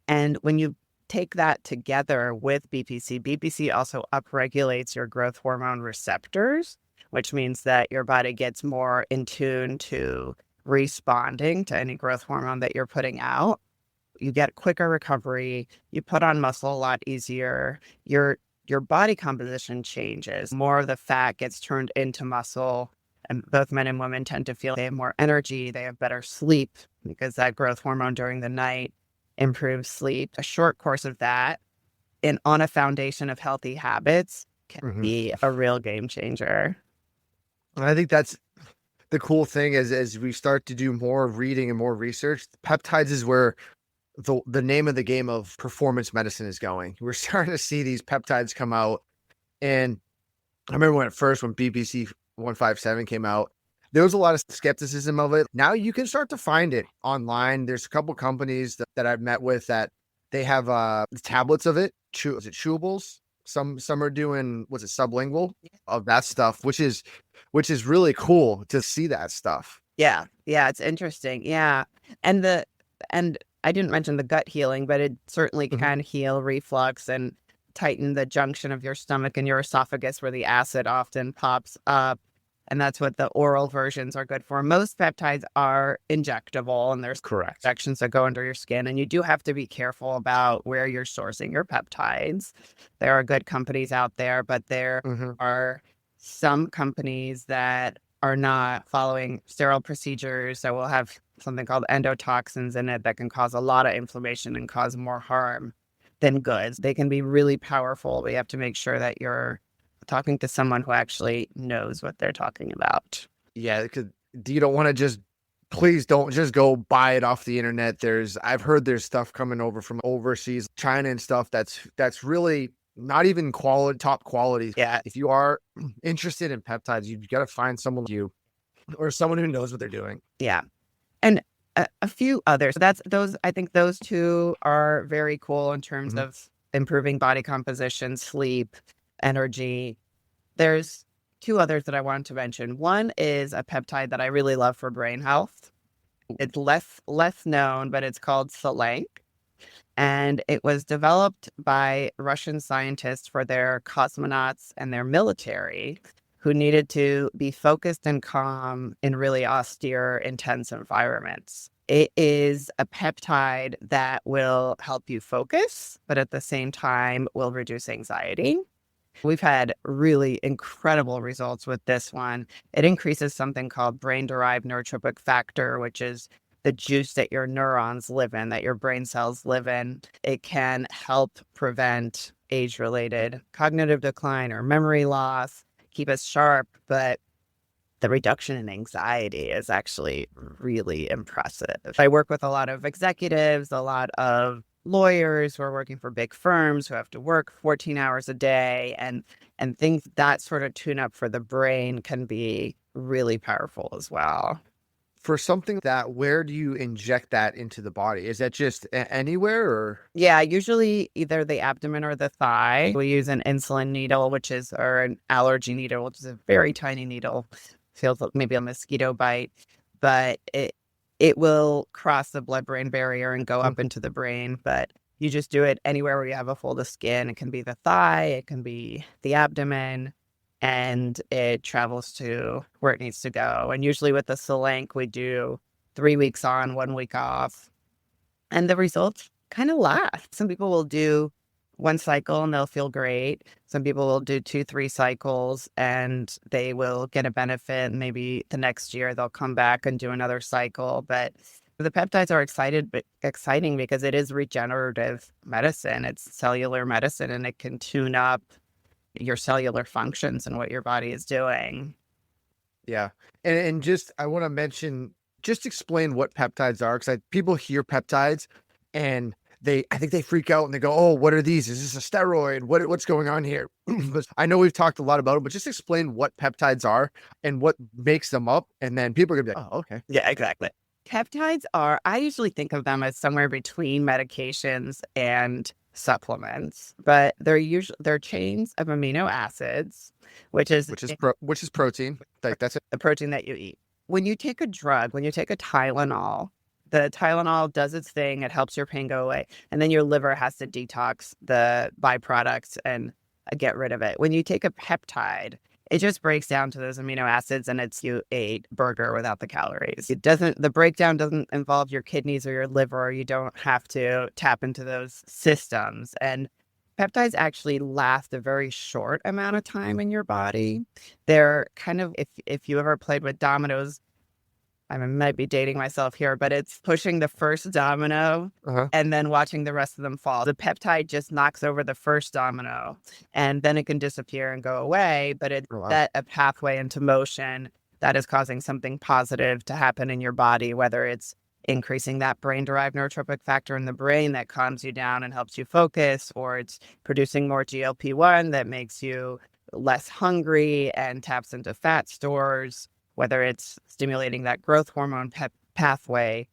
And when you take that together with BPC, BPC also upregulates your growth hormone receptors, which means that your body gets more in tune to responding to any growth hormone that you're putting out. You get quicker recovery. You put on muscle a lot easier. Your body composition changes. More of the fat gets turned into muscle. And both men and women tend to feel they have more energy. They have better sleep because that growth hormone during the night improves sleep. A short course of that on a foundation of healthy habits can be a real game changer. I think that's the cool thing is as we start to do more reading and more research, peptides is where the name of the game of performance medicine is going. We're starting to see these peptides come out. And I remember when BPC 157 came out, there was a lot of skepticism of it. Now you can start to find it online. There's a couple companies that I've met with that they have tablets of it. Is it chewables? Some are doing, sublingual of that stuff, which is really cool to see that stuff. Yeah, it's interesting. Yeah, and I didn't mention the gut healing, but it certainly can heal reflux and tighten the junction of your stomach and your esophagus where the acid often pops up. And that's what the oral versions are good for. Most peptides are injectable, and there's injections that go under your skin. And you do have to be careful about where you're sourcing your peptides. There are good companies out there, but there are some companies that are not following sterile procedures that will have something called endotoxins in it that can cause a lot of inflammation and cause more harm than good. They can be really powerful, but you have to make sure that you're talking to someone who actually knows what they're talking about. Yeah, because you don't want to please don't just go buy it off the internet. I've heard there's stuff coming over from overseas, China and stuff that's really not even top quality. Yeah. If you are interested in peptides, you've got to find someone like you or someone who knows what they're doing. Yeah. And a few others. I think those two are very cool in terms of improving body composition, sleep, energy. There's two others that I wanted to mention. One is a peptide that I really love for brain health. It's less known, but it's called Selenk. And it was developed by Russian scientists for their cosmonauts and their military. who needed to be focused and calm in really austere, intense environments. It is a peptide that will help you focus, but at the same time will reduce anxiety. We've had really incredible results with this one. It increases something called brain-derived neurotropic factor, which is the juice that your neurons live in, that your brain cells live in. It can help prevent age-related cognitive decline or memory loss, keep us sharp, but the reduction in anxiety is actually really impressive. I work with a lot of executives, a lot of lawyers who are working for big firms who have to work 14 hours a day, and things that sort of tune up for the brain can be really powerful as well. For something that, where do you inject that into the body? Is that just anywhere or? Yeah, usually either the abdomen or the thigh. We use an insulin needle, or an allergy needle, which is a very tiny needle. Feels like maybe a mosquito bite, but it will cross the blood-brain barrier and go up into the brain. But you just do it anywhere where you have a fold of skin. It can be the thigh, it can be the abdomen, and it travels to where it needs to go. And usually with the Solank, we do 3 weeks on, 1 week off. And the results kind of last. Some people will do 1 cycle and they'll feel great. Some people will do 2, 3 cycles and they will get a benefit. Maybe the next year they'll come back and do another cycle. But the peptides are exciting because it is regenerative medicine. It's cellular medicine, and it can tune up your cellular functions and what your body is doing. Yeah. And just, I want to mention, just explain what peptides are, because people hear peptides and I think they freak out and they go, oh, what are these? Is this a steroid? What's going on here? But I know we've talked a lot about it, but just explain what peptides are and what makes them up. And then people are going to be like, oh, okay. Yeah, exactly. Peptides I usually think of them as somewhere between medications and supplements, but they're chains of amino acids, which is protein. That's it. The protein that you eat. When you take a Tylenol, the Tylenol does its thing. It helps your pain go away. And then your liver has to detox the byproducts and get rid of it. When you take a peptide, it just breaks down to those amino acids, and it's you ate burger without the calories. The breakdown doesn't involve your kidneys or your liver. You don't have to tap into those systems. And peptides actually last a very short amount of time in your body. They're kind of, if you ever played with dominoes, I might be dating myself here, but it's pushing the first domino and then watching the rest of them fall. The peptide just knocks over the first domino and then it can disappear and go away, but it set a pathway into motion that is causing something positive to happen in your body, whether it's increasing that brain-derived neurotropic factor in the brain that calms you down and helps you focus, or it's producing more GLP-1 that makes you less hungry and taps into fat stores, whether it's stimulating that growth hormone pathway.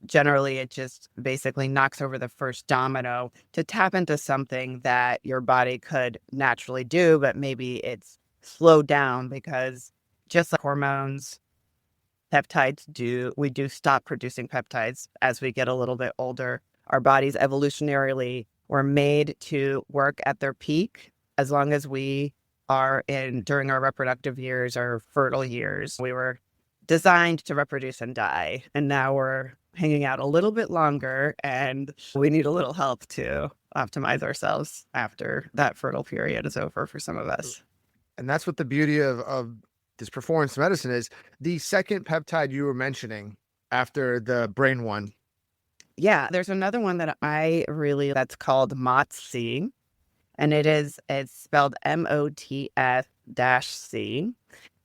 Generally, it just basically knocks over the first domino to tap into something that your body could naturally do, but maybe it's slowed down because just like hormones, we do stop producing peptides as we get a little bit older. Our bodies evolutionarily were made to work at their peak as long as we are during our reproductive years, our fertile years. We were designed to reproduce and die, and now we're hanging out a little bit longer, and we need a little help to optimize ourselves after that fertile period is over for some of us. And that's what the beauty of this performance medicine is. The second peptide you were mentioning after the brain one. Yeah, there's another one that that's called MOTS-C. And it's spelled MOTS-C.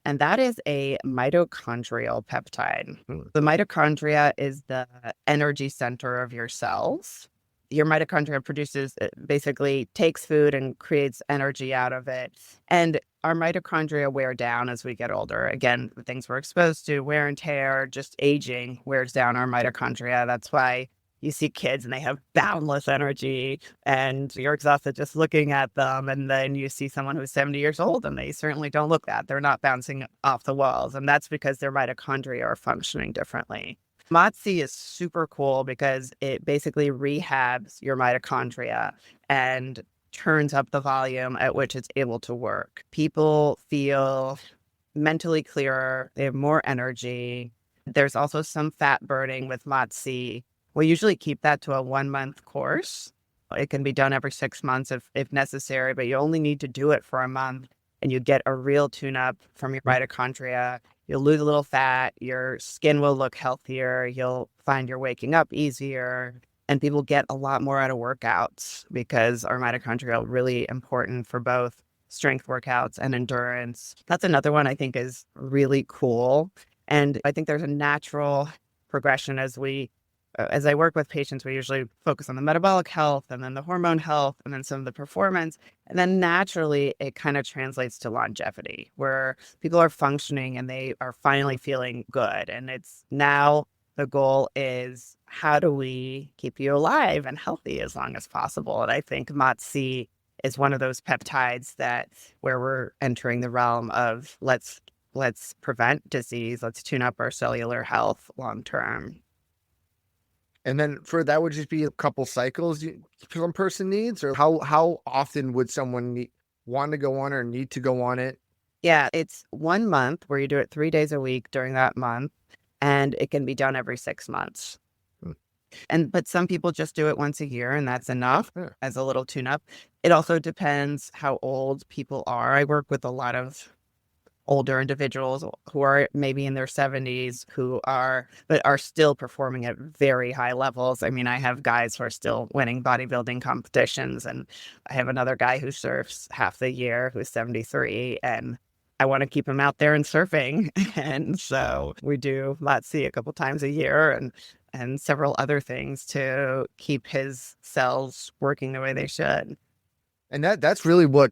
And that is a mitochondrial peptide. The mitochondria is the energy center of your cells. Your mitochondria basically takes food and creates energy out of it. And our mitochondria wear down as we get older. Again, the things we're exposed to, wear and tear, just aging wears down our mitochondria. That's why you see kids and they have boundless energy and you're exhausted just looking at them. And then you see someone who's 70 years old and they certainly don't look that. They're not bouncing off the walls. And that's because their mitochondria are functioning differently. MOTS-C is super cool because it basically rehabs your mitochondria and turns up the volume at which it's able to work. People feel mentally clearer, they have more energy. There's also some fat burning with MOTS-C. We usually keep that to a 1-month course. It can be done every 6 months if necessary, but you only need to do it for a month and you get a real tune-up from your mitochondria. You'll lose a little fat, your skin will look healthier, you'll find you're waking up easier, and people get a lot more out of workouts because our mitochondria are really important for both strength workouts and endurance. That's another one I think is really cool. And I think there's a natural progression as I work with patients, we usually focus on the metabolic health and then the hormone health and then some of the performance. And then naturally, it kind of translates to longevity where people are functioning and they are finally feeling good. And it's now the goal is how do we keep you alive and healthy as long as possible? And I think MOTS-C is one of those peptides where we're entering the realm of let's prevent disease, let's tune up our cellular health long term. And then for that would just be a couple cycles some person needs, or how often would someone want to go on or need to go on it? Yeah, it's 1 month where you do it 3 days a week during that month, and it can be done every 6 months. But some people just do it once a year, and that's enough as a little tune-up. It also depends how old people are. I work with a lot of older individuals who are maybe in their 70s but are still performing at very high levels. I mean, I have guys who are still winning bodybuilding competitions, and I have another guy who surfs half the year who's 73, and I want to keep him out there and surfing. And so we do MOTS-C a couple times a year and several other things to keep his cells working the way they should. And that's really what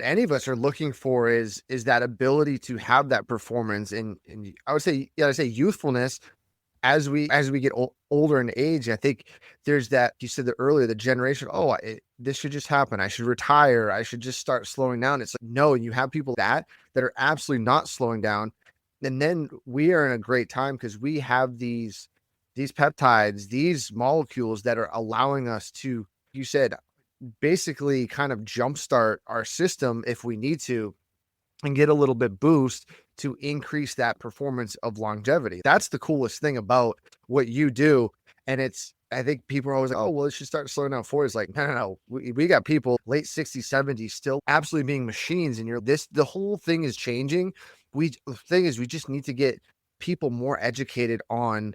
any of us are looking for is that ability to have that performance and I would say youthfulness as we get older in age. I think there's that, you said that earlier, the generation, this should just happen. I should retire. I should just start slowing down. It's like, no, you have people that are absolutely not slowing down. And then we are in a great time because we have these peptides, these molecules that are allowing us to, you said, basically kind of jumpstart our system if we need to and get a little bit boost to increase that performance of longevity. That's the coolest thing about what you do. And I think people are always like, oh, well, it should start slowing down for. It's like, no. We got people late 60s, 70s still absolutely being machines. And the whole thing is changing. The thing is, we just need to get people more educated on,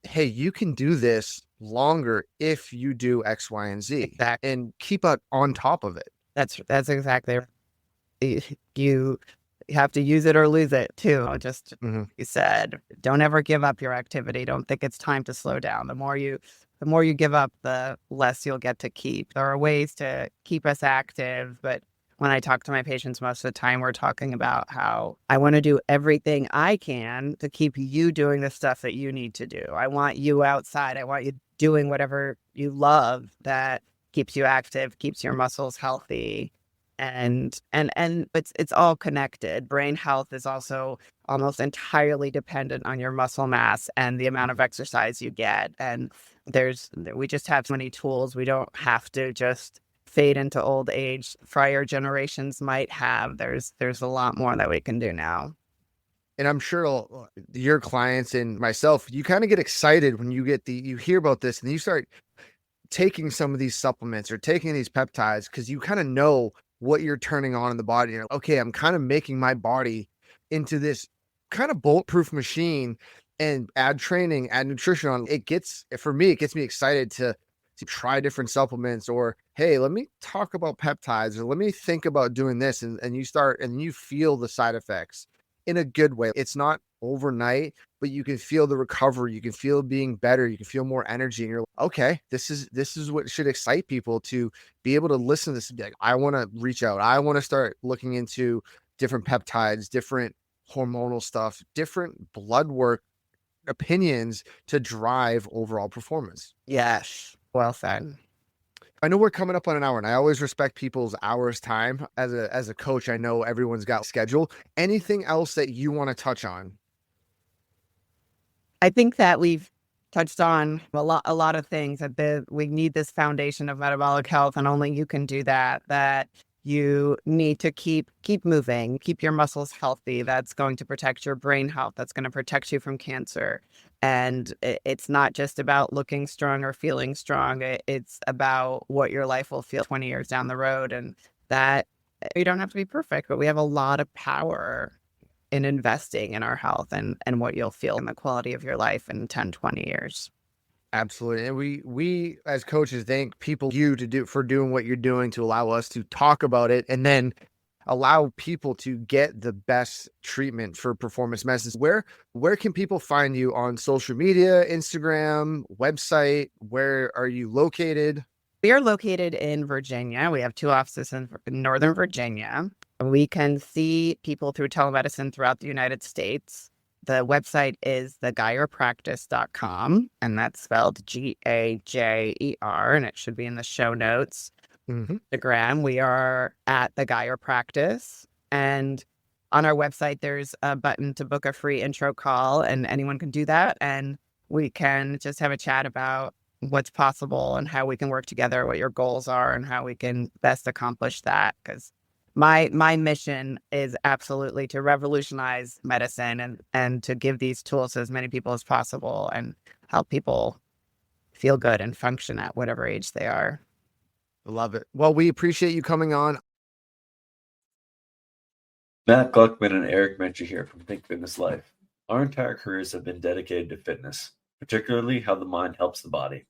hey, you can do this longer if you do X, Y, and Z. Exactly. And keep on top of it. That's exactly right. You have to use it or lose it too. Just You said, don't ever give up your activity. Don't think it's time to slow down. The more you give up, the less you'll get to keep. There are ways to keep us active, but when I talk to my patients, most of the time we're talking about how I want to do everything I can to keep you doing the stuff that you need to do. I want you outside. I want you doing whatever you love that keeps you active, keeps your muscles healthy. And it's all connected. Brain health is also almost entirely dependent on your muscle mass and the amount of exercise you get. And we just have so many tools. We don't have to just fade into old age. Prior generations might have. There's a lot more that we can do now. And I'm sure your clients and myself, you kind of get excited when you hear about this and you start taking some of these supplements or taking these peptides because you kind of know what you're turning on in the body. You're like, okay, I'm kind of making my body into this kind of bulletproof machine, and add training, add nutrition on. It gets me excited to try different supplements, or, hey, let me talk about peptides, or let me think about doing this. And you start and you feel the side effects in a good way. It's not overnight, but you can feel the recovery. You can feel being better. You can feel more energy. And you're like, okay, this is what should excite people, to be able to listen to this and be like, I want to reach out. I want to start looking into different peptides, different hormonal stuff, different blood work opinions to drive overall performance. Yes. Well said. I know we're coming up on an hour, and I always respect people's hours time. As a coach, I know everyone's got a schedule. Anything else that you want to touch on? I think that we've touched on a lot of things that we need this foundation of metabolic health, and only you can do that. That you need to keep moving, keep your muscles healthy. That's going to protect your brain health. That's going to protect you from cancer. And it's not just about looking strong or feeling strong. It's about what your life will feel 20 years down the road. And that you don't have to be perfect, but we have a lot of power in investing in our health and what you'll feel in the quality of your life in 10, 20 years. Absolutely. And we as coaches thank people for doing what you're doing to allow us to talk about it and then allow people to get the best treatment for performance medicine. Where can people find you on social media, Instagram, website? Where are you located? We are located in Virginia. We have 2 offices in Northern Virginia. We can see people through telemedicine throughout the United States. The website is thegajerpractice.com, and that's spelled Gajer, and it should be in the show notes. Instagram, we are at the Gajer Practice, and on our website, there's a button to book a free intro call, and anyone can do that, and we can just have a chat about what's possible and how we can work together, what your goals are, and how we can best accomplish that. Because my mission is absolutely to revolutionize medicine and to give these tools to as many people as possible and help people feel good and function at whatever age they are. Love it. Well, we appreciate you coming on. Matt Gluckman and Eric Menchie here from Think Fitness Life. Our entire careers have been dedicated to fitness, particularly how the mind helps the body.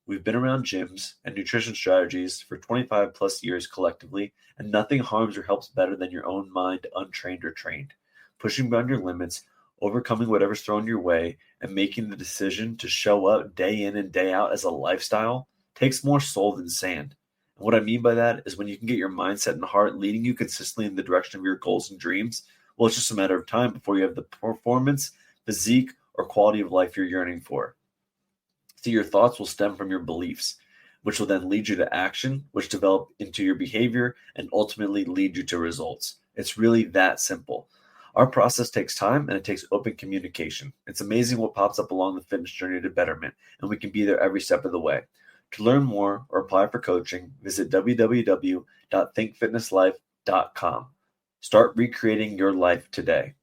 We've been around gyms and nutrition strategies for 25 plus years collectively, and nothing harms or helps better than your own mind, untrained or trained. Pushing beyond your limits, overcoming whatever's thrown your way, and making the decision to show up day in and day out as a lifestyle takes more soul than sand. And what I mean by that is when you can get your mindset and heart leading you consistently in the direction of your goals and dreams, well, it's just a matter of time before you have the performance, physique, or quality of life you're yearning for. See, your thoughts will stem from your beliefs, which will then lead you to action, which develop into your behavior and ultimately lead you to results. It's really that simple. Our process takes time and it takes open communication. It's amazing what pops up along the fitness journey to betterment, and we can be there every step of the way. To learn more or apply for coaching, visit www.thinkfitnesslife.com. Start recreating your life today.